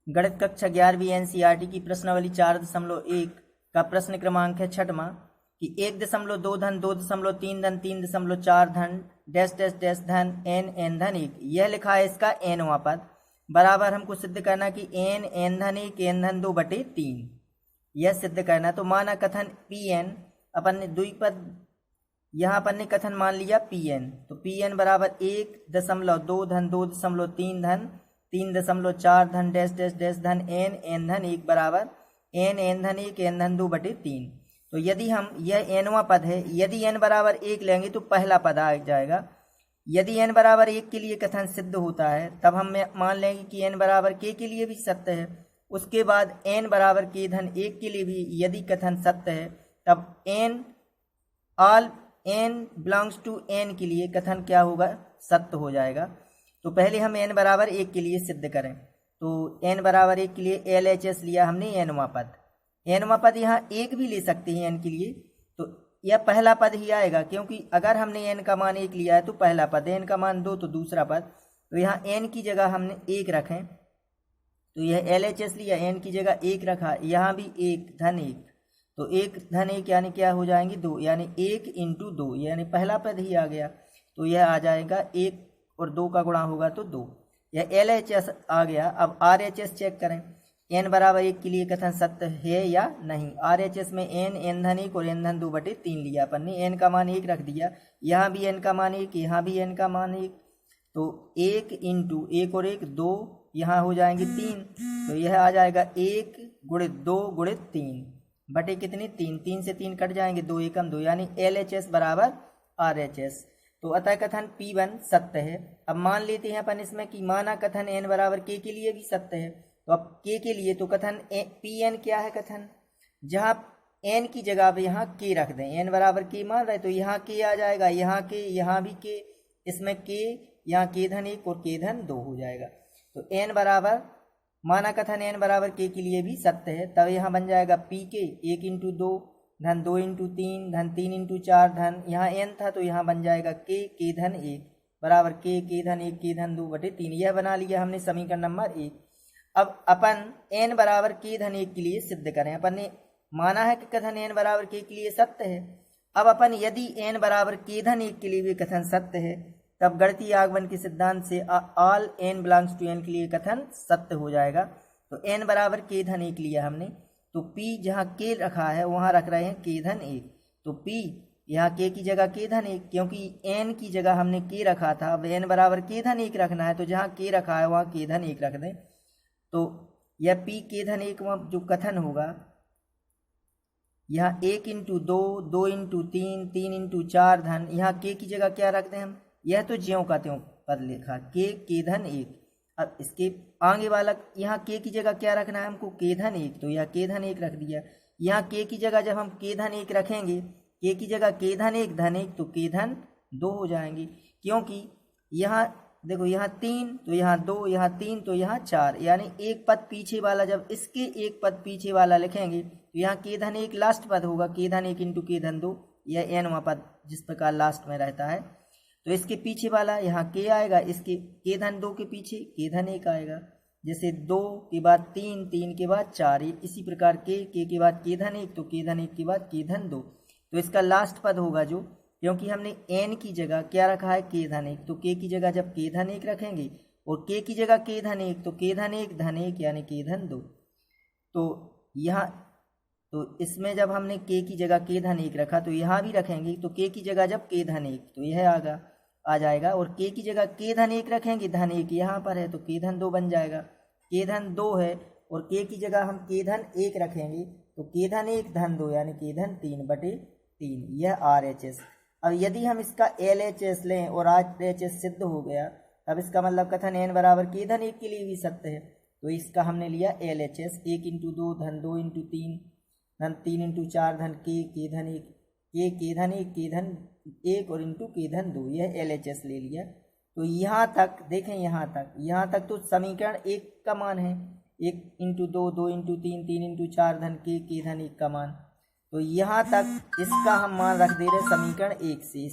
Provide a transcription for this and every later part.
गणित कक्षा 11वीं एनसीईआरटी की प्रश्नावली 4.1 का प्रश्न क्रमांक है 6वां कि 1.2 धन 2.3 धन 3.4 धन डैश डैश डैश धन एन धन 1 यह लिखा है इसका एनवां पद बराबर हमको सिद्ध करना कि एन धन 1 एन धन 2 बटे 3 यह सिद्ध करना। तो माना कथन पी एन अपन ने द्विपद यहाँ अपन ने कथन मान लिया पी एन, तो पी एन बराबर 1.2 धन 2.3 धन 3.4 धन डैश डैश डैश धन एन धन 1 बराबर एन धन 1 एन धन 2 बटे 3। तो यदि हम यह एनवां पद है, यदि एन बराबर 1 लेंगे तो पहला पद आ जाएगा। यदि एन बराबर 1 के लिए कथन सिद्ध होता है तब हम मान लेंगे कि एन बराबर के लिए भी सत्य है। उसके बाद एन बराबर के धन 1 के लिए भी यदि कथन सत्य है तब n all n belongs to n के लिए कथन क्या होगा, सत्य हो जाएगा। तो पहले हम एन बराबर 1 के लिए सिद्ध करें। तो एन बराबर 1 के लिए LHS लिया हमने एनवां पद। एनवां पद यहाँ 1 भी ले सकते हैं एन के लिए, तो यह पहला पद ही आएगा क्योंकि अगर हमने एन का मान 1 लिया है तो पहला पद, एन का मान 2 तो दूसरा पद। तो यहाँ एन की जगह हमने 1 रखें, तो यह LHS लिया, एन की जगह 1 रखा, यहाँ भी 1 धन 1, तो 1 धन 1 यानी क्या हो जाएंगे 2, यानी 1 इंटू 2 यानी पहला पद ही आ गया। तो यह आ जाएगा 1 और 2 का गुणा होगा तो 2, यह LHS आ गया। अब RHS चेक करें, एन बराबर 1 के लिए कथन सत्य है या नहीं। RHS में एन धन 1 और एन धन 2 बटे 3 लिया अपन ने, एन का मान 1 रख दिया, यहाँ भी एन का मान 1, यहाँ भी एन का मान 1, तो 1 इंटू 1 और 1 2, यहाँ हो जाएंगे 3, तो यह आ जाएगा 1 गुणित 2 गुणित 3 बटे कितनी 3, 3 से 3 कट जाएंगे, 2 एकम 2 यानी LHS बराबर RHS। तो अतः कथन P1 सत्य है। अब मान लेते हैं अपन इसमें कि माना कथन n बराबर k के लिए भी सत्य है, तो अब k के लिए तो कथन Pn क्या है, कथन जहाँ n की जगह पे यहाँ k रख दें, n बराबर k मान रहे तो यहाँ k आ जाएगा, यहाँ k, यहाँ भी k, इसमें k, यहाँ k धन 1 और k धन 2 हो जाएगा। तो n बराबर माना कथन n बराबर k के लिए भी सत्य है, तब यहाँ बन जाएगा पी के 1 इंटू 2 धन 2 इंटू 3 धन 3 इंटू 4 धन, यहाँ n था तो यहाँ बन जाएगा k धन 1 बराबर k धन 1 k धन 2 बटे 3। यह बना लिया हमने समीकरण नंबर 1। अब अपन n बराबर k धन 1 के लिए सिद्ध करें। अपन ने माना है कि कथन n बराबर k के लिए सत्य है। अब अपन यदि n बराबर k धन 1 के लिए भी कथन सत्य है तब गणितीय आगमन के सिद्धांत से all n belongs to n के लिए कथन सत्य हो जाएगा। तो n बराबर k धन 1 लिया हमने, तो p जहाँ k रखा है वहाँ रख रहे हैं k धन 1, तो p यहाँ k की जगह k धन 1, क्योंकि n की जगह हमने k रखा था, अब n बराबर k धन 1 रखना है तो जहाँ k रखा है वहाँ k धन 1 रख दें। तो यह p k धन 1 जो कथन होगा यहाँ 1 इंटू 2 2 इंटू 3 3 इंटू 4 धन, यहाँ k की जगह क्या रख दें हम, यह तो ज्यों का त्यों पद लिखा k धन 1। अब इसके आगे वाला यहाँ k की जगह क्या रखना है हमको, k धन 1, तो यह k धन 1 रख दिया। यहाँ k की जगह जब हम k धन 1 रखेंगे, k की जगह k धन 1 धन 1 तो k धन 2 हो जाएंगे, क्योंकि यहाँ देखो यहाँ 3 तो यहाँ 2, यहाँ 3 तो यहाँ 4, यानी एक पद पीछे वाला जब इसके एक पद पीछे वाला लिखेंगे तो यहाँ k धन 1 लास्ट पद होगा, k धन 1 इंटू k धन 2, यह nवां पद जिस प्रकार लास्ट में रहता है। तो इसके पीछे वाला यहाँ k आएगा, इसके k धन 2 के पीछे k धन 1 आएगा, जैसे 2 के बाद 3 3 के बाद 4, इसी प्रकार k के बाद k धन 1 तो k धन 1 के बाद k धन 2, तो इसका लास्ट पद होगा जो, क्योंकि हमने n की जगह क्या रखा है k धन 1, तो k की जगह जब k धन 1 रखेंगे और k की जगह k धन 1 तो k धन 1 धन 1 यानी k धन 2। तो यहाँ तो इसमें जब हमने k की जगह k धन 1 रखा तो यहाँ भी रखेंगे, तो k की जगह जब k धन 1 तो यह आ जाएगा, और k की जगह k धन 1 रखेंगे, धन 1 यहाँ पर है तो k धन 2 बन जाएगा। k धन 2 है और k की जगह हम k धन 1 रखेंगे तो k धन 1 धन 2 यानी k धन 3 बटे 3, यह RHS। अब यदि हम इसका LHS लें और RHS सिद्ध हो गया, अब इसका मतलब कथन n बराबर k धन 1 के लिए भी सत्य है, तो इसका हमने लिया LHS 1 इंटू 2 धन 2 इंटू 3 धन 3 इंटू 4 धन k धन 1 k धन 1 k धन 1 और इंटू k धन 2, यह LHS ले लिया। तो यहाँ तक देखें, यहाँ तक तो समीकरण 1 का मान है, 1 इंटू 2 2 इंटू 3 3 इंटू 4 धन k धन 1 का मान, तो यहाँ तक इसका हम मान रख दे रहे समीकरण 1 से,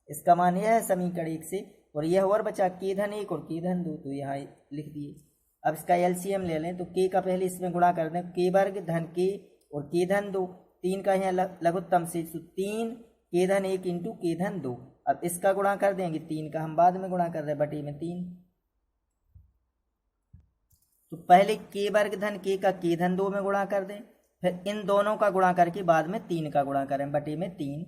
इसका मान यह है समीकरण 1 से, और यह और बचा k धन 1 और k धन 2, तो यहाँ लिख दिए। अब इसका एलसीएम ले लें तो के का पहले इसमें गुणा कर दें, के वर्ग धन के और के धन 2, 3 का यहाँ लघुत्तम से 3 के धन 1 इंटू के धन 2। अब इसका गुणा कर देंगे, 3 का हम बाद में गुणा कर रहे हैं, बटे में 3। तो पहले के वर्ग धन के का के धन 2 में गुणा कर दें, फिर इन दोनों का गुणा करके बाद में 3 का गुणा करें, बटे में 3।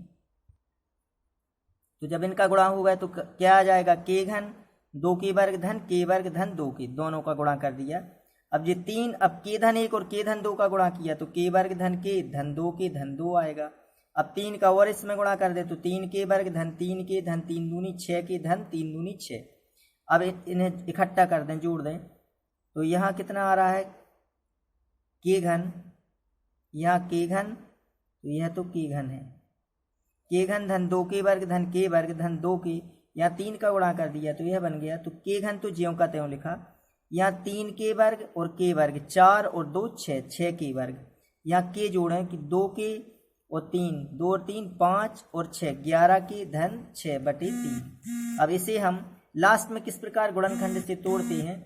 तो जब इनका गुणा होगा तो क्या आ जाएगा, के घन 2 के वर्ग धन के वर्ग धन 2 के, दोनों का गुणा कर दिया। अब ये 3, अब के धन 1 और के धन 2 का गुणा किया तो के वर्ग धन के धन 2 के धन 2 आएगा। अब 3 का और इसमें गुणा कर दे तो 3 के वर्ग धन 3 के धन 3 दूनी 6 के धन 3 दूनी 6। अब इन्हें इकट्ठा कर दें, जोड़ दें, तो यहाँ कितना आ रहा है, के घन, यहाँ के घन, तो यह तो के घन है, के घन धन 2 के वर्ग धन के वर्ग धन 2 के, यहाँ 3 का गुणा कर दिया तो यह बन गया। तो के घन तो ज्यों का त्यों लिखा, यहाँ 3 के वर्ग और के वर्ग 4 और 2 6, 6 के वर्ग, यहाँ के जोड़ें कि 2 के और 3, 2 और 3 5 और 6, 11 के धन 6 बटे 3। अब इसे हम लास्ट में किस प्रकार गुणनखंड से तोड़ते हैं,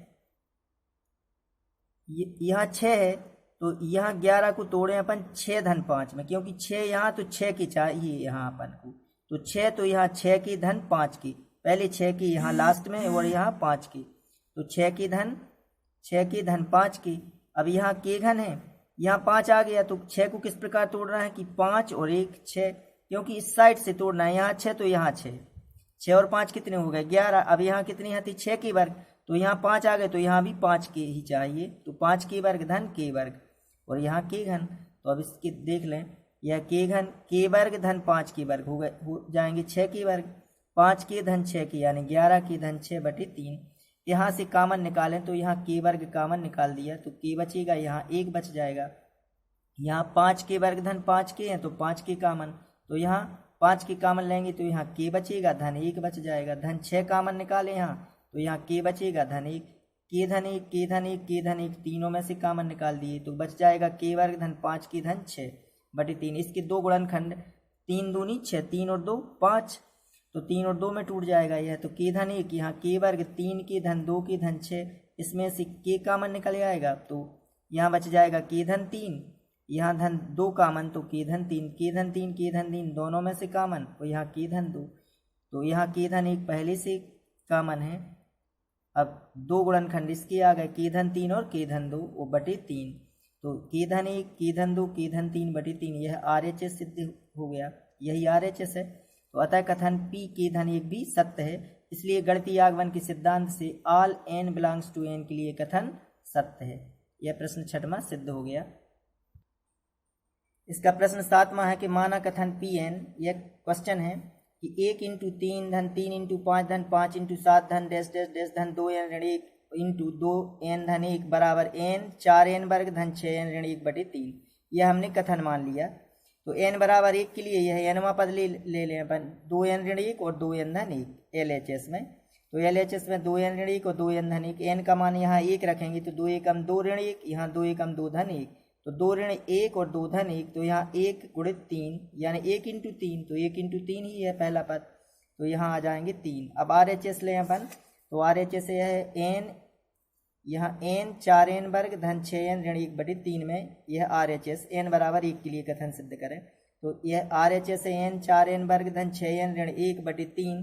यहाँ 6 है तो यहाँ 11 को तोड़े अपन 6 धन 5 में, क्योंकि 6 यहाँ तो 6 की चाहिए यहाँ अपन को, तो 6 तो यहाँ 6 की धन 5 की, पहले 6 की यहाँ लास्ट में और यहाँ 5 की, तो 6 की धन 5 की। अब यहाँ के घन है, यहाँ 5 आ गया तो 6 को किस प्रकार तोड़ना है कि 5 और 1 6, क्योंकि इस साइड से तोड़ना है, यहाँ 6 तो यहाँ 6, 6 और 5 कितने हो गए 11। अब यहाँ कितनी आती 6 की वर्ग, तो यहाँ 5 आ गए तो यहाँ भी 5 के ही चाहिए, तो 5 के वर्ग धन के वर्ग और यहाँ के घन। तो अब इसके देख लें, यह के घन के वर्ग धन 5 के वर्ग हो गए, हो जाएंगे 6 के वर्ग, 5 के धन 6 के यानी 11 के धन 6 बटे 3। यहाँ से कामन निकालें तो यहाँ के वर्ग कामन निकाल दिया तो के बचेगा, यहाँ 1 बच जाएगा। यहाँ 5 के वर्ग धन 5 के हैं तो 5 के कामन, तो यहाँ 5 के कामन लेंगे तो यहाँ के बचेगा, धन 1 बच जाएगा। धन 6 कामन निकालें यहाँ तो यहाँ के बचेगा, धन 1, के धन 1 के धन 1 के धन 1, तीनों में से कामन निकाल दिए तो बच जाएगा के वर्ग धन 5 के धन 6 बटे 3। इसके दो गुणनखंड 3 दूनी 6, 3 और 2 5, तो 3 और 2 में टूट जाएगा यह, तो के धन 1 यहाँ के वर्ग 3 के धन 2 के धन 6, इसमें से के कामन निकल आएगा तो यहाँ बच जाएगा के धन 3, यहाँ धन 2 कामन तो के धन 3, के धन 3 के धन 3 दोनों में से कामन और यहाँ के धन 2, तो यहाँ के धन 1 पहले से कामन है। अब दो गुणनखंड इसके आ गए, के धन 3 और के धन 2 वो बटे 3, तो के धन 1 के धन 2 के धन 3 बटे 3, यह RHS सिद्ध हो गया, यही RHS है। तो अतः कथन P के धन 1 भी सत्य है, इसलिए गणितीय आगमन के सिद्धांत से all n belongs to n के लिए कथन सत्य है। यह प्रश्न 6वां सिद्ध हो गया। इसका प्रश्न 7वां है कि माना कथन Pn, यह क्वेश्चन है कि 1 इंटू 3 धन 3 इंटू 5 धन 5 इंटू 7 धन डैश डैश डैश धन 2n ऋण 1 इंटू 2n धन 1 बराबर n 4n वर्ग धन 6n ऋण 1 बटे 3। यह हमने कथन मान लिया। तो n बराबर 1 के लिए यह nवां पद ले लें अपन, 2n ऋण 1 और 2n धन 1 LHS में। तो LHS में 2n ऋण 1 और 2n धन 1, n का मान यहाँ 1 रखेंगे तो 2 एकम 2 ऋण 1, यहाँ 2 एकम 2 धन 1, तो 2 ऋण 1 और 2 धन 1, तो यहाँ 1 गुणित 3 यानी 1 इंटू 3, तो 1 इंटू 3 ही है पहला पद, तो यहाँ आ जाएंगे 3। अब RHS लें अपन, तो RHS है n, यहाँ n 4n वर्ग धन 6n ऋण 1 बटे 3 में यह RHS n बराबर 1 के लिए कथन सिद्ध करें, तो यह RHS है n 4n वर्ग धन 6n ऋण 1 बटे 3,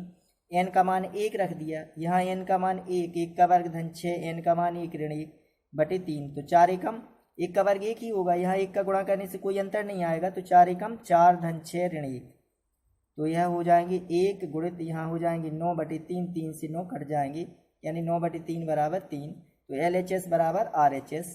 n का मान 1 रख दिया, यहाँ n का मान 1, 1 का वर्ग धन 6, n का मान 1 ऋण 1 बटे 3, तो 4 एकम 1 का वर्ग 1 ही होगा, यहाँ 1 का गुणा करने से कोई अंतर नहीं आएगा, तो 4 एकम 4 धन 6 ऋण 1, तो यह हो जाएंगे 1 गुणित यहाँ हो जाएंगे 9 बटे 3, 3 से 9 कट जाएंगे यानी 9 बटे 3 बराबर 3, तो LHS बराबर RHS।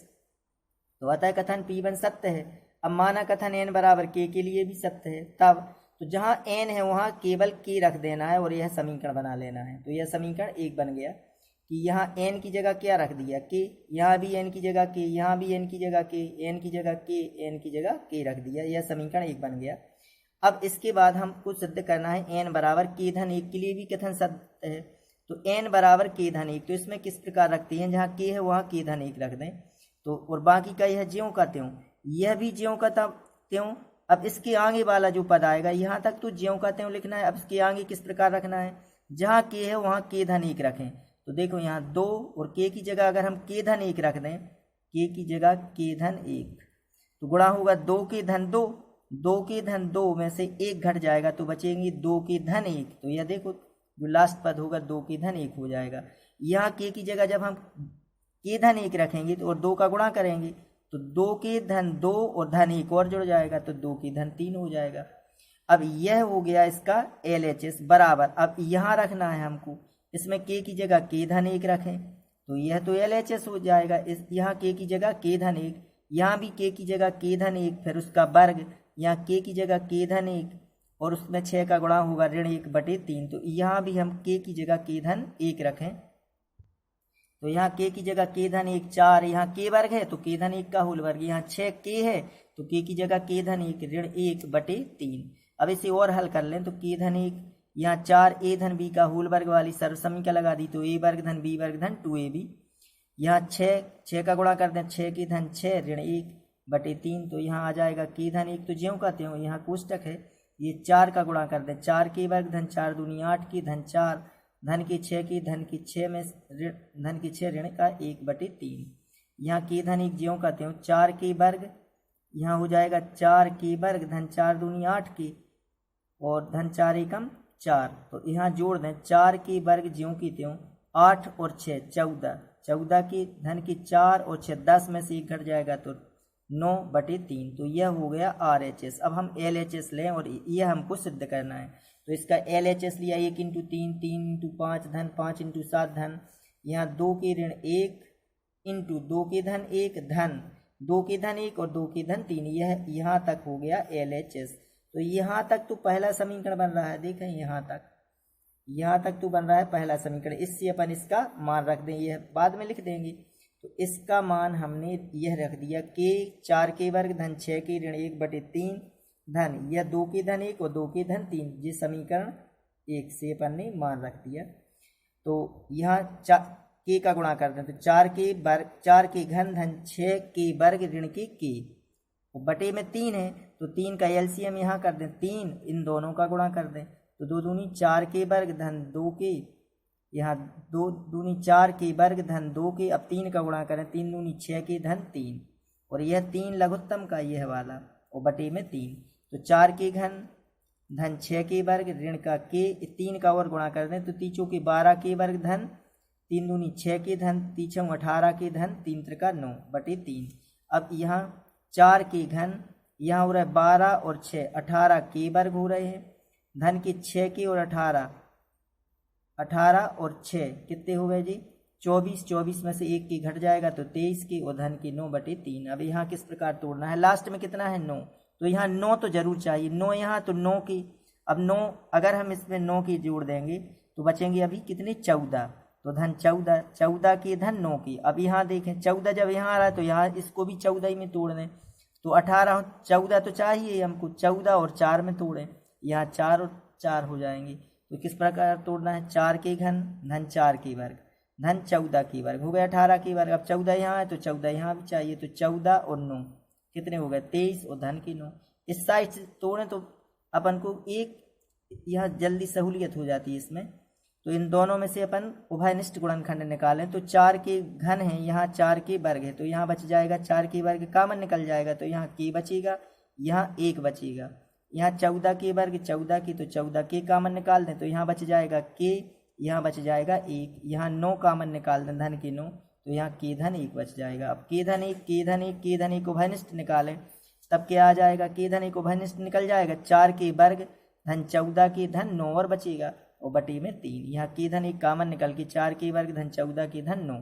तो अतः कथन P1 सत्य है। अब माना कथन n बराबर k के लिए भी सत्य है, तब तो जहाँ n है वहाँ केवल k रख देना है और यह समीकरण बना लेना है। तो यह समीकरण 1 बन गया कि यहाँ n की जगह क्या रख दिया k, यहाँ भी n की जगह k, यहाँ भी n की जगह k, n की जगह k, n की जगह k रख दिया, यह समीकरण 1 बन गया। अब इसके बाद हमको सिद्ध करना है n बराबर k धन 1 के लिए भी कथन सत्य है। तो n बराबर k धन 1, तो इसमें किस प्रकार रखते हैं, जहाँ k है वहाँ k धन 1 रख दें, तो और बाकी का यह ज्यों का त्यों, यह भी ज्यों का त्यों। अब इसके आगे वाला जो पद आएगा यहाँ तक तो ज्यों का त्यों लिखना है। अब इसके आगे किस प्रकार रखना है, जहाँ k है वहाँ k धन 1 रखें, तो देखो यहाँ 2 और k की जगह अगर हम k धन 1 रख दें, k की जगह k धन 1, तो गुणा होगा 2 के धन 2, 2 के धन 2 में से 1 घट जाएगा तो बचेंगे 2 के धन 1। तो यह देखो जो लास्ट पद होगा 2 के धन 1 हो जाएगा। यहाँ k की जगह जब हम k धन 1 रखेंगे तो और 2 का गुणा करेंगे तो 2 के धन 2 और धन 1 और जुड़ जाएगा तो 2 के धन 3 हो जाएगा। अब यह हो गया इसका LHS बराबर। अब यहाँ रखना है हमको, इसमें k की जगह k धन 1 रखें तो यह तो LHS हो जाएगा। इस यहाँ k की जगह k धन 1, यहाँ भी k की जगह k धन 1, फिर उसका वर्ग, यहाँ k की जगह k धन 1 और उसमें 6 का गुणा होगा ऋण 1/3। तो यहाँ भी हम k की जगह k धन 1 रखें तो यहाँ k की जगह k धन 1 4, यहाँ k वर्ग है तो k धन 1 का होल वर्ग, यहाँ 6k है तो k की जगह k धन 1 ऋण 1/3। अब इसे और हल कर लें तो k धन 1, यहाँ 4a धन b का होल वर्ग वाली सर्व समीकरण लगा दी तो a वर्ग धन b वर्ग धन 2ab, यहाँ 6 का गुणा कर दें 6 के धन 6 ऋण 1/3। तो यहाँ आ जाएगा k धन 1, तो ज्यों कहते हो यहाँ कोष्टक है, ये 4 का गुणा कर दें 4 के वर्ग धन 4 दूनी 8 के धन 4 धन के 6 की धन की 6 में धन की 6 ऋण का 1/3। यहाँ k धन 1 ज्यों कहते हो 4 के वर्ग, यहाँ हो जाएगा 4 के वर्ग धन 4 दूनी 8 की और धन 4 एकम 4। तो यहाँ जोड़ दें 4 के वर्ग ज्यों की त्यों 8 और 6 14, 14 की धन की 4 और 6 10 में से 1 घट जाएगा तो 9/3। तो यह हो गया RHS। अब हम LHS लें और यह हमको सिद्ध करना है। तो इसका LHS लिया 1 × 3, 3 × 5 धन 5 × 7 धन, यहाँ 2 के ऋण 1 × 2 के धन 1 धन 2 के धन 1 और 2 के धन 3, यह यहाँ तक हो गया LHS। तो यहाँ तक तो पहला समीकरण बन रहा है, देखें यहाँ तक तो बन रहा है पहला समीकरण। इससे अपन इसका मान रख दें, यह बाद में लिख देंगे। तो इसका मान हमने यह रख दिया k 4 के वर्ग धन 6 के ऋण 1/3 धन यह 2 के धन 1 और 2 के धन 3, ये समीकरण 1 से अपन ने मान रख दिया। तो यहाँ k का गुणा कर दें तो 4 के वर्ग 4 के घन धन 6 के वर्ग ऋण के k बटे में 3 है तो 3 का LCM यहाँ कर दें 3, इन दोनों का गुणा कर दें तो 2 दूनी 4 के वर्ग धन 2 के, यहाँ 2 दूनी 4 के वर्ग धन 2 के, अब 3 का गुणा करें 3 दूनी 6 के धन 3 और यह 3 लघुत्तम का यह वाला और बटे में 3। तो 4 के घन धन 6 के वर्ग ऋण का k, 3 का और गुणा कर दें तो 3 के 12 के वर्ग धन 3 दूनी 6 के धन 3 18 के धन 3 त्रिका 9/3। अब यहाँ 4 के घन यहाँ हो रहा है 12 और 6 18 के वर्ग हो रहे हैं, धन के 6 के और 18 और 6 कितने हो गए जी 24, 24 में से 1 की घट जाएगा तो 23 की और धन की 9/3। अब यहाँ किस प्रकार तोड़ना है, लास्ट में कितना है 9, तो यहाँ 9 तो जरूर चाहिए, 9 यहाँ तो 9 की, अब 9 अगर हम इसमें 9 की जोड़ देंगे तो बचेंगे अभी कितने 14, तो धन 14, 14 की धन 9 की। अब यहाँ देखें 14 जब यहाँ आ रहा है तो यहाँ इसको भी 14 ही में तोड़ दें तो 18 14 तो चाहिए हमको, 14 और 4 में तोड़ें, यहाँ 4 और 4 हो जाएंगे। तो किस प्रकार तोड़ना है 4 के घन धन 4 के वर्ग धन 14 के वर्ग हो गया 18 के वर्ग। अब 14 यहाँ है तो 14 यहाँ भी चाहिए तो 14 और 9 कितने हो गए 23 और धन की 9। इस साइड से तोड़ें तो अपन को एक यहाँ जल्दी सहूलियत हो जाती है इसमें। तो इन दोनों में से अपन उभयनिष्ठ गुणनखंड निकालें तो 4 के घन है, यहाँ 4 के वर्ग है तो यहाँ बच जाएगा 4 के वर्ग कामन निकल जाएगा तो यहाँ k बचेगा, यहाँ 1 बचेगा। यहाँ 14 के वर्ग 14 की तो 14 के कामन निकाल दें तो यहाँ बच जाएगा k, यहाँ बच जाएगा 1, यहाँ 9 कामन निकाल दें धन की 9 तो यहाँ k धन 1 बच जाएगा। अब k धन 1 k धन 1 k धन 1 उभयनिष्ठ निकालें तब क्या आ जाएगा, k धन 1 उभयनिष्ठ निकल जाएगा 4 के वर्ग धन 14 के धन 9 और बचेगा और बटे में 3, यहाँ k धन 1 कामन निकल के 4 के वर्ग धन 14 के धन 9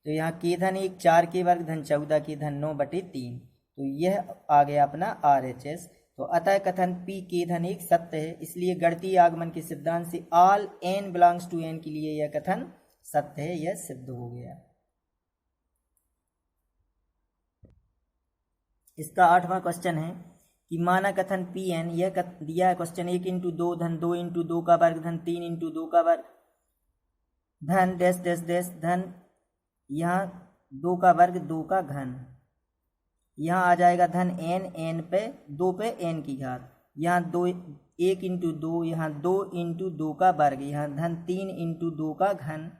तो यहाँ k धन 1 4 के वर्ग धन 14 के धन 9/3। तो यह आ गया अपना RHS। तो अतः कथन P k धन 1 सत्य है, इसलिए गणितीय आगमन के सिद्धांत से all n belongs to n के लिए यह कथन सत्य है, यह सिद्ध हो गया। इसका 8वां क्वेश्चन है कि माना कथन Pn, यह दिया है क्वेश्चन 1 × 2 धन 2 × 2 का वर्ग धन 3 × 2 का वर्ग धन डैश डैश डैश धन यहाँ 2 का वर्ग 2 का घन, यहाँ आ जाएगा धन n, n पे 2 पे n की घात यहाँ 2 1 इंटू 2, यहाँ 2 इंटू 2 का वर्ग, यहाँ धन 3 इंटू 2 का घन,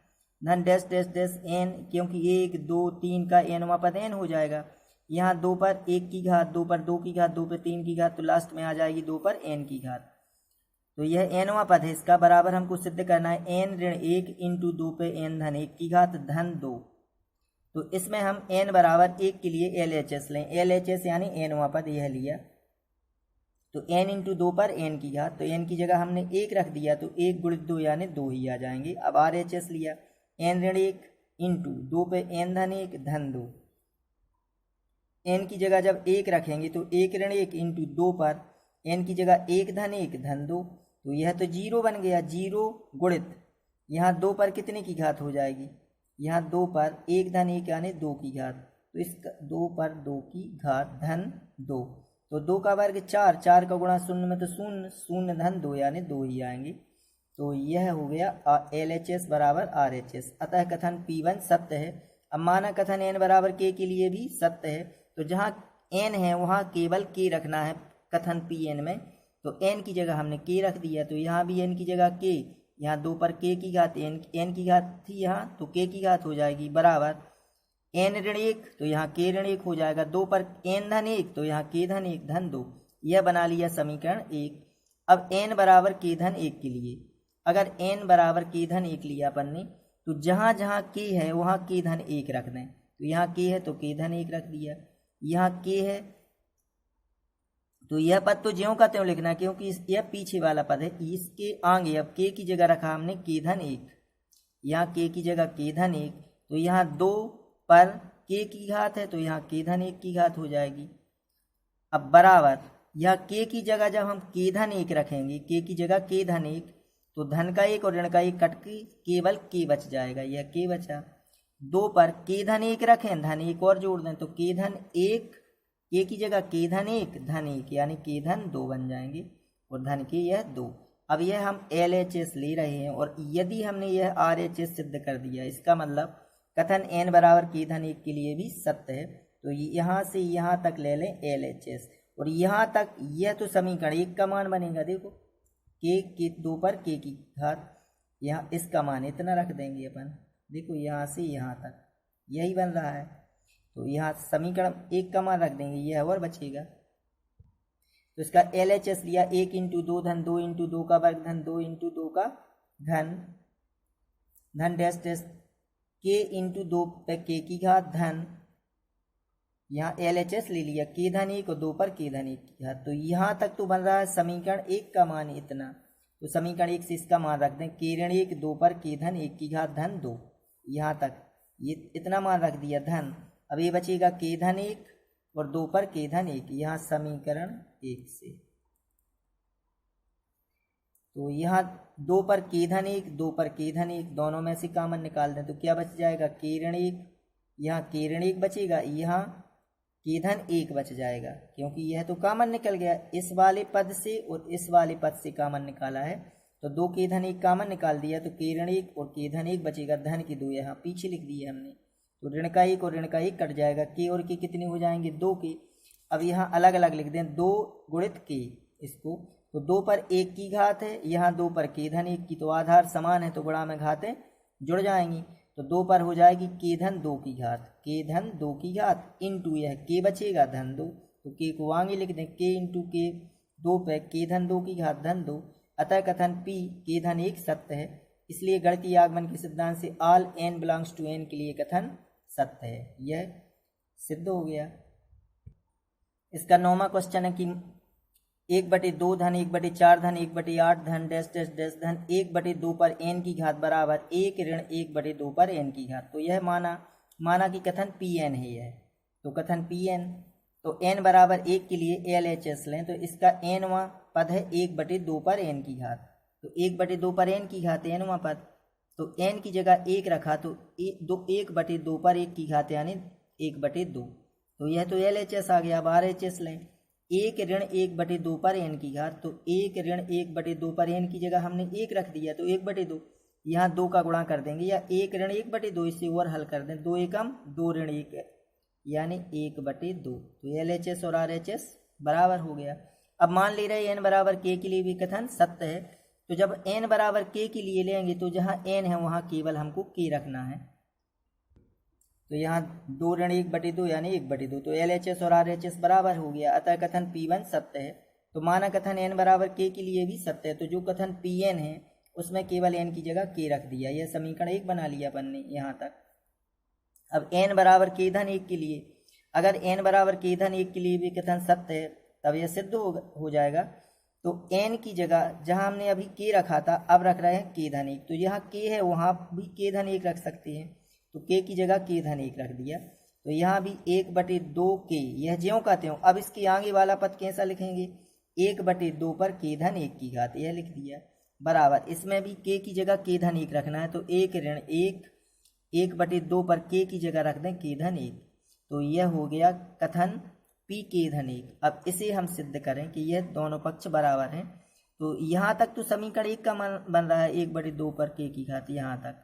धन डैश डैश डैश n, क्योंकि 1 2 3 का nवां पद n हो जाएगा। यहाँ 2 पर 1 की घात, 2 पर 2 की घात, 2 पर 3 की घात, तो लास्ट में आ जाएगी 2 पर n की घात। तो यह nवां पद है, इसका बराबर हमको सिद्ध करना है n ऋण 1 इंटू 2 पे n धन 1 की घात धन 2। तो इसमें हम n बराबर 1 के लिए LHS लें, LHS यानी nवां पद यह लिया, तो n इंटू 2 पर n की घात, तो n की जगह हमने 1 रख दिया, तो 1 गुणित 2 यानी 2 ही आ जाएंगे। अब RHS लिया, n ऋण 1 इंटू 2 पे n धन 1 धन 2, n की जगह जब 1 रखेंगे तो 1 ऋण 1 इंटू 2 पर n की जगह 1 धन 1 धन 2, तो यह तो 0 बन गया, 0 गुणित यहाँ 2 पर कितने की घात हो जाएगी, यहाँ 2 पर 1 धन 1 यानी 2 की घात, तो इस 2 पर 2 की घात धन 2, तो 2 का वर्ग 4, 4 का गुणा शून्य में तो शून्य, शून्य धन 2 यानी 2 ही आएंगे। तो यह हो गया LHS बराबर RHS। अतः कथन P1 सत्य है। अब माना कथन n बराबर k के लिए भी सत्य है, तो जहाँ n है वहाँ केवल k रखना है कथन Pn में, तो n की जगह हमने k रख दिया, तो यहाँ भी n की जगह k, यहाँ 2 पर k की घात n की घात थी यहाँ, तो k की घात हो जाएगी बराबर n ऋण 1, तो यहाँ k ऋण 1 हो जाएगा, 2 पर n धन 1, तो यहाँ k धन 1 धन 2, यह बना लिया समीकरण 1। अब n बराबर k धन 1 के लिए, अगर n बराबर k धन 1 लिया अपन ने, तो जहाँ जहाँ k है वहाँ k धन 1 रख दें, तो यहाँ k है तो k धन 1 रख दिया, यहाँ k है तो यह पद तो ज्यों का त्यों लिखना है, क्योंकि यह पीछे वाला पद है, इसके आगे अब k की जगह रखा हमने k धन 1, यहाँ k की जगह k धन 1, तो यहाँ 2 पर k की घात है, तो यहाँ k धन 1 की घात हो जाएगी। अब बराबर यह k की जगह जब हम k धन 1 रखेंगे, k की जगह k धन 1, तो धन का 1 और ऋण का 1 कट के केवल k बच जाएगा, यह k बचा। 2 पर k धन 1 रखें, धन 1 और जोड़ दें, तो k धन 1, k की जगह k धन 1 धन 1 यानी k धन 2 बन जाएंगे, और धन के यह 2। अब यह हम LHS ले रहे हैं, और यदि हमने यह RHS सिद्ध कर दिया, इसका मतलब कथन n बराबर k धन 1 के लिए भी सत्य है, तो यहाँ से यहाँ तक ले लें LHS, और यहाँ तक यह तो समीकरण 1 का मान बनेगा। देखो k 2 पर k की घात, यहाँ इसका मान इतना रख देंगे अपन, देखो यहाँ से यहाँ तक यही बन रहा है, तो यहाँ समीकरण 1 का मान रख देंगे, यह और बचेगा। तो इसका LHS लिया, 1 इंटू 2 धन 2 इंटू 2 का वर्ग धन 2 इंटू 2 का घन, धन डैश डैश k इंटू 2 पे k की घात धन, यहाँ LHS ले लिया k धन 1 और 2 पर k धन 1 की घात, तो यहाँ तक तो बन रहा है समीकरण 1 का मान इतना, तो समीकरण 1 से इसका मान रख दें, k ऋण 1 2 पर k धन 1 की घात धन 2, यहाँ तक ये इतना मान रख दिया धन। अब ये बचेगा k धन 1 और 2 पर k धन 1, यहाँ समीकरण 1 से, तो यहाँ 2 पर k धन 1 2 पर k धन 1 दोनों में से कॉमन निकाल दें, तो क्या बच जाएगा k ऋण 1, यहाँ k ऋण 1 बचेगा, यहाँ k धन 1 बच जाएगा, क्योंकि यह तो कॉमन निकल गया, इस वाले पद से और इस वाले पद से कॉमन निकाला है, तो 2 k धन 1 कॉमन निकाल दिया, तो k ऋण 1 और k धन 1 बचेगा, धन की 2 यहाँ पीछे लिख दिए हमने, तो ऋण का 1 और ऋण का 1 कट जाएगा, k और k कितने हो जाएंगे 2 k। अब यहाँ अलग अलग लिख दें, 2 गुणित k इसको, तो 2 पर 1 की घात है, यहाँ 2 पर k धन 1 की, तो आधार समान है तो गुणा में घातें जुड़ जाएंगी, तो 2 पर हो जाएगी k धन 2 की घात, k धन 2 की घात इंटू यह k बचेगा धन 2, तो k को आगे लिख दें, k इंटू k 2 पे k धन 2 की घात धन 2। अतः कथन P k धन 1 सत्य है, इसलिए गणितीय आगमन के सिद्धांत से all n belongs to n के लिए कथन सत्य है, यह सिद्ध हो गया। इसका 9वां क्वेश्चन है कि 1/2 धन 1/4 धन 1/8 धन डैश डैश डैश धन 1/2 पर n की घात बराबर 1 ऋण 1/2 पर n की घात, तो यह माना कि कथन Pn है यह, तो कथन Pn, तो n बराबर 1 के लिए LHS लें, तो इसका nवां पद है 1/2 पर n की घात, तो 1/2 पर n की घात nवां पद, तो n की जगह 1 रखा, तो 1/2 पर 1 की घात यानी 1/2, तो यह तो LHS आ गया। अब RHS लें, 1 ऋण 1/2 पर n की घात, तो 1 ऋण 1/2 पर n की जगह हमने 1 रख दिया, तो 1/2, यहाँ 2 का गुणा कर देंगे, या 1 ऋण 1/2 इसे और हल कर दें, 2 एकम 2 ऋण 1 यानी 1/2, तो LHS और RHS बराबर हो गया। अब मान ले रहे n बराबर k के लिए भी कथन सत्य है, तो जब n बराबर k के लिए लेंगे तो जहाँ n है वहाँ केवल हमको k रखना है। तो यहाँ 2 ऋण 1/2 यानी 1/2, तो LHS और RHS बराबर हो गया, अतः कथन P1 सत्य है। तो माना कथन n बराबर k के लिए भी सत्य है, तो जो कथन Pn है उसमें केवल n की जगह k रख दिया। यह समीकरण 1 बना लिया अपन ने यहाँ तक। अब n बराबर k धन 1 के लिए, अगर n बराबर k धन 1 के लिए भी कथन सत्य है तब यह सिद्ध हो जाएगा। तो n की जगह जहाँ हमने अभी k रखा था अब रख रहे हैं k धन 1, तो यहाँ k है वहाँ भी k धन 1 रख सकते हैं, तो k की जगह k धन 1 रख दिया। तो यहाँ भी 1/2k, यह ज्यों का त्यों। अब इसके आगे वाला पद कैसा लिखेंगे, 1/2 पर k धन 1 की घात, यह लिख दिया, बराबर इसमें भी k की जगह k धन 1 रखना है, तो 1 ऋण 1 1/2 पर k की जगह रख दें k धन 1, तो यह हो गया कथन p k धन 1। अब इसे हम सिद्ध करें कि यह दोनों पक्ष बराबर हैं। तो यहाँ तक तो समीकरण 1 का मान बन रहा है 1/2 पर k की घात, यहाँ तक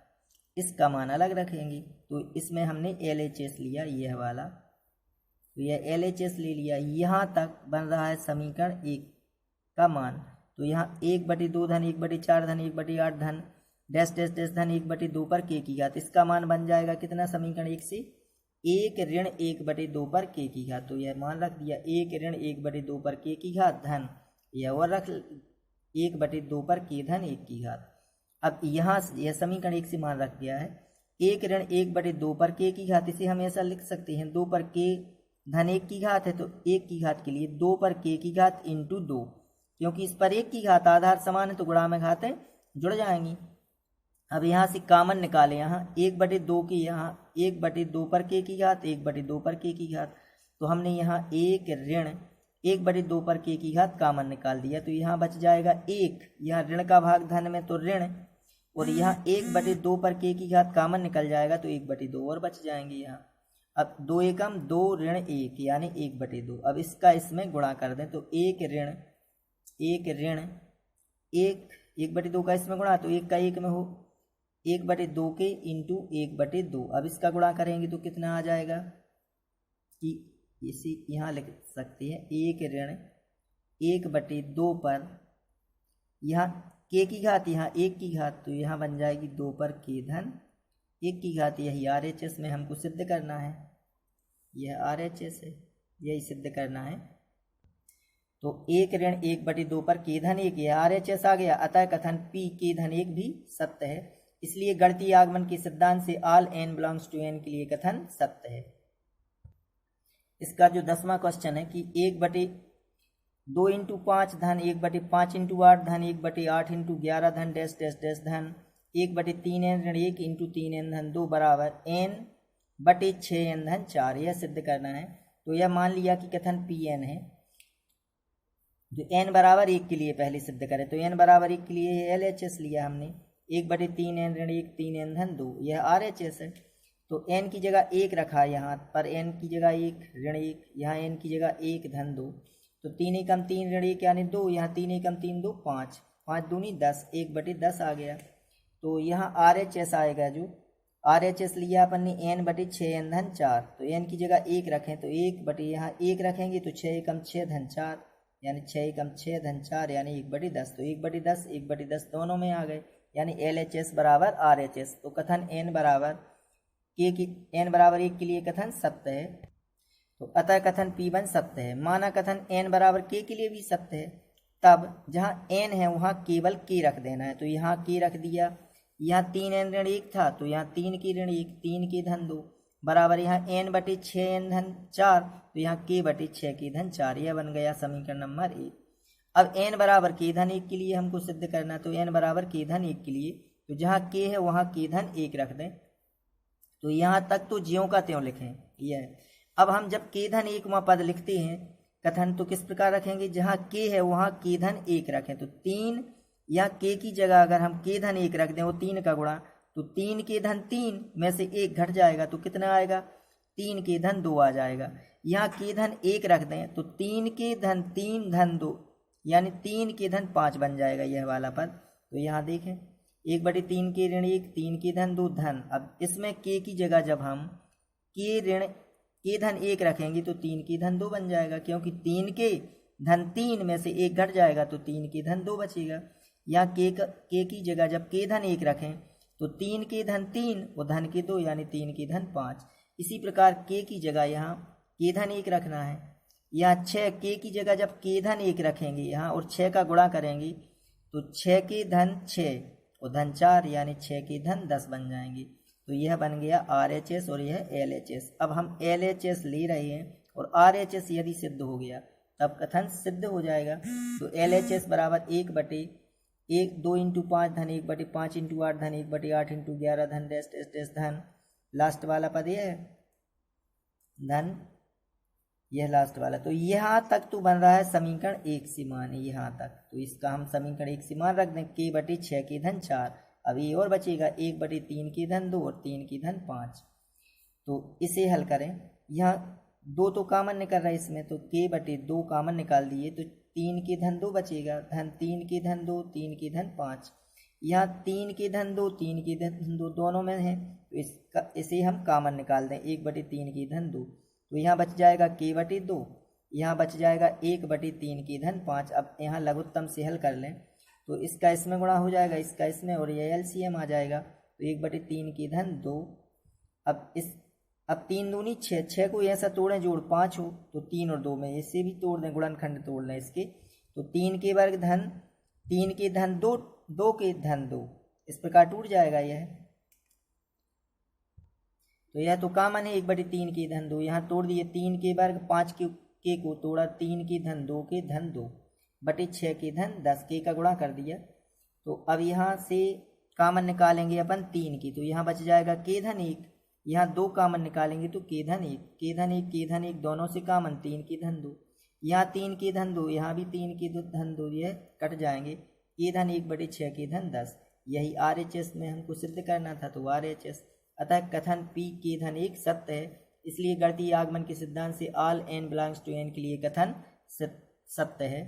इसका मान अलग रखेंगे। तो इसमें हमने LHS लिया यह वाला, तो यह LHS ले लिया, यहाँ तक बन रहा है समीकरण 1 का मान। तो यहाँ 1/2 धन 1/4 धन 1/8 धन डैश डैश डैश धन 1/2 पर k की घात, इसका मान बन जाएगा कितना समीकरण 1 से, 1 ऋण 1/2 पर k की घात। तो यह मान रख दिया 1 ऋण 1/2 पर k की घात धन यह और रख 1/2 पर k धन 1 की घात। अब यहाँ यह समीकरण 1 से मान रख दिया है 1 ऋण 1/2 पर k की घात, इसे हम ऐसा लिख सकते हैं 2 पर k धन 1 की घात है, तो 1 की घात के लिए 2 पर k की घात इंटू 2, क्योंकि इस पर 1 की घात आधार समान है तो गुणा में घातें जुड़ जाएंगी। अब यहाँ से कामन निकाले, यहाँ 1/2 की, यहाँ 1/2 पर k की घात 1/2 पर k की घात, तो हमने यहाँ 1 ऋण 1/2 पर k की घात कामन निकाल दिया, तो यहाँ बच जाएगा 1, यहाँ ऋण का भाग धन में तो ऋण, और यहाँ 1/2 पर k की घात कामन निकल जाएगा तो 1/2 और बच जाएंगे यहाँ। अब 2 एकम 2 ऋण 1 यानी 1/2, अब इसका इसमें गुणा कर दें तो 1 ऋण 1/2 का इसमें गुणा, तो 1 का 1 में हो 1/2 के इंटू 1/2, अब इसका गुणा करेंगे तो कितना आ जाएगा कि इसी यहाँ लिख सकते हैं 1 ऋण 1/2 पर यहाँ k की घात, यहाँ 1 की घात, तो यहाँ बन जाएगी 2 पर k धन 1 की घात। यही RHS में हमको सिद्ध करना है, यह RHS है, यही सिद्ध करना है। तो 1 ऋण 1/2 पर k धन 1, यह RHS आ गया, अतः कथन p k धन 1 भी सत्य है। इसलिए गणितीय आगमन के सिद्धांत से all n belongs to n के लिए कथन सत्य है। इसका जो 10वां क्वेश्चन है कि 1/2 इंटू 5 धन 1/5 इंटू 8 धन 1/8 इंटू 11 धन डैश डैश डैश धन 1/3n ऋण 1 इंटू 3n धन 2 बराबर n/6n धन 4, यह सिद्ध करना है। तो यह मान लिया कि कथन Pn है, जो n बराबर 1 के लिए पहले सिद्ध करें, तो n बराबर 1 के लिए LHS लिया हमने 1/3n ऋण 1 3n धन 2, यह RHS है। तो n की जगह 1 रखा, यहाँ पर n की जगह 1 ऋण 1, यहाँ n की जगह 1 धन 2, तो 3 एकम 3 ऋण 1 यानी 2, यहाँ 3 एकम 3 2 5, 5 दूनी 10, 1/10 आ गया। तो यहाँ RHS आएगा, जो RHS लिया अपन ने n/6n धन 4, तो n की जगह 1 रखें तो 1 यहाँ 1 रखेंगे तो 6 एकम 6 धन 4 यानी 6 एकम 6 धन 4 यानी 1/10, तो 1/10 1/10 दोनों में आ गए, यानी LHS बराबर RHS। तो कथन n बराबर 1 के लिए कथन सत्य है, तो अतः कथन P1 सत्य है। माना कथन n बराबर k के लिए भी सत्य है, तब जहाँ n है वहाँ केवल k रख देना है, तो यहाँ k रख दिया। यहाँ 3n ऋण 1 था तो यहाँ 3 की ऋण 1 3 की धन 2 बराबर यहाँ n/6n धन 4, तो यहाँ k/6 की धन 4, यह बन गया समीकरण नंबर 1। अब n बराबर k धन 1 के लिए हमको सिद्ध करना, तो n बराबर k धन 1 के लिए, तो जहाँ k है वहाँ k धन 1 रख दें। तो यहाँ तक तो ज्यों का त्यों लिखें यह। अब हम जब k धन 1वां पद लिखते हैं कथन, तो किस प्रकार रखेंगे, जहाँ k है वहाँ k धन 1 रखें, तो 3 या k की जगह अगर हम k धन 1 रख दें, वो 3 का गुणा, तो 3 के धन 3 में से 1 घट जाएगा तो कितना आएगा, 3 के धन 2 आ जाएगा। यहाँ k धन 1 रख दें तो 3 के धन 3 धन 2 यानी 3 के धन 5 बन जाएगा यह वाला पद। तो यहाँ देखें 1/3 के ऋण 1 3 के धन 2 धन। अब इसमें k की जगह जब हम k धन 1 रखेंगे तो 3 के धन 2 बन जाएगा, क्योंकि 3 के धन 3 में से 1 घट जाएगा तो 3 के धन 2 बचेगा। यहाँ के की जगह जब के धन 1 रखें तो 3 के धन 3 और धन के 2 यानी 3 के धन 5। इसी प्रकार के की जगह यहाँ के धन 1 रखना है। यहाँ 6 के की जगह जब के धन 1 रखेंगे यहाँ और 6 का गुणा करेंगे तो 6 के धन 6 और धन 4 यानी 6 के धन 10 बन जाएंगे। तो यह बन गया RHS और यह LHS। अब हम LHS ले रहे हैं और RHS यदि सिद्ध हो गया तब कथन सिद्ध हो जाएगा। तो LHS बराबर 1/1 2 × 5 धन 1/5 × 8 धन 1/8 × 11 धन डैश डैश डैश धन लास्ट वाला पद यह है धन यह लास्ट वाला। तो यहाँ तक तो बन रहा है समीकरण 1 से मान यहाँ तक। तो इसका हम समीकरण 1 से मान रख दें k/6 के धन 4। अब ये और बचेगा 1/3 के धन 2 और 3 के धन 5। तो इसे हल करें। यहाँ 2 तो कामन निकल रहा है इसमें तो k/2 कामन निकाल दिए तो 3 के धन 2 बचेगा। धन 3 के धन 2 3 के धन 5। यहाँ 3 के धन 2 3 के धन 2 दोनों में है तो इसे हम कामन निकाल दें 1/3 के धन 2। तो यहाँ बच जाएगा k/2 यहाँ बच जाएगा 1/3 के धन 5। अब यहाँ लघुत्तम से हल कर लें तो इसका इसमें गुणा हो जाएगा इसका इसमें और ये LCM आ जाएगा। तो 1/3 के धन 2। अब 3 दूनी 6 6 को ऐसा तोड़ें जोड़ 5 हो तो 3 और 2 में इससे भी तोड़ दें गुणनखंड तोड़ लें इसके। तो 3 के वर्ग धन 3 के धन 2 2 के धन 2 इस प्रकार टूट जाएगा यह। तो यह तो कामन है 1/3 के धन 2 यहाँ तोड़ दिए 3 के वर्ग 5 के को तोड़ा 3 के धन 2 के धन 2 बटे 6 के धन 10 के का गुणा कर दिया। तो अब यहाँ से कामन निकालेंगे अपन 3 की तो यहाँ बच जाएगा के धन 1। यहाँ 2 कामन निकालेंगे तो के धन 1 के धन 1 के धन 1 दोनों से कामन 3 के धन 2। यहाँ 3 के धन 2 यहाँ भी 3 के धन 2 यह कट जाएंगे। के धन 1/6 के धन 10 यही RHS में हमको सिद्ध करना था तो RHS। अतः कथन P के धन 1 सत्य है। इसलिए गणितीय आगमन के सिद्धांत से all n belongs to n के लिए कथन सत्य है।